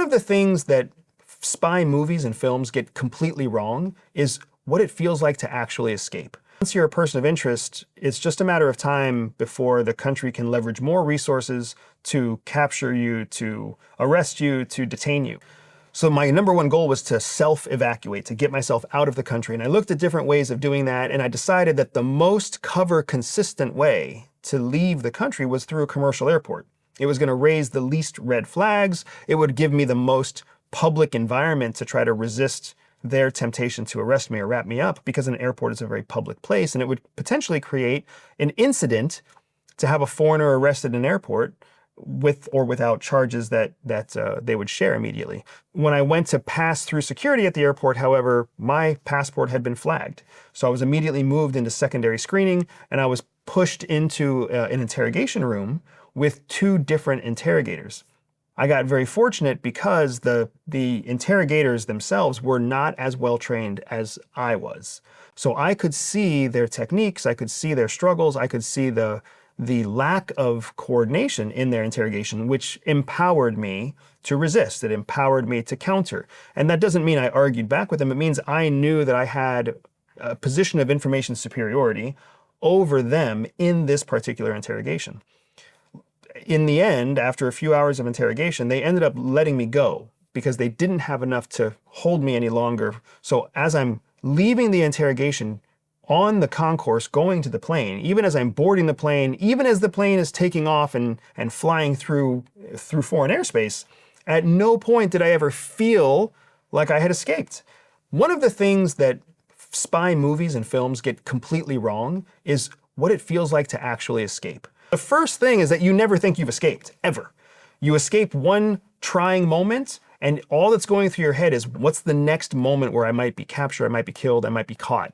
One of the things that spy movies and films get completely wrong is what it feels like to actually escape. Once you're a person of interest, it's just a matter of time before the country can leverage more resources to capture you, to arrest you, to detain you. So my number one goal was to self-evacuate, to get myself out of the country. And I looked at different ways of doing that, and I decided that the most cover-consistent way to leave the country was through a commercial airport. It was going to raise the least red flags. It would give me the most public environment to try to resist their temptation to arrest me or wrap me up, because an airport is a very public place, and it would potentially create an incident to have a foreigner arrested in an airport with or without charges that they would share immediately. When I went to pass through security at the airport, however, my passport had been flagged. So I was immediately moved into secondary screening, and I was pushed into an interrogation room with two different interrogators. I got very fortunate because the interrogators themselves were not as well trained as I was. So I could see their techniques, I could see their struggles, I could see the lack of coordination in their interrogation, which empowered me to resist. It empowered me to counter. And that doesn't mean I argued back with them. It means I knew that I had a position of information superiority over them in this particular interrogation. In the end, after a few hours of interrogation, they ended up letting me go because they didn't have enough to hold me any longer. So as I'm leaving the interrogation on the concourse going to the plane, even as I'm boarding the plane, even as the plane is taking off and flying through foreign airspace, at no point did I ever feel like I had escaped. One of the things that spy movies and films get completely wrong is what it feels like to actually escape. The first thing is that you never think you've escaped, ever. You escape one trying moment, and all that's going through your head is, what's the next moment where I might be captured, I might be killed, I might be caught?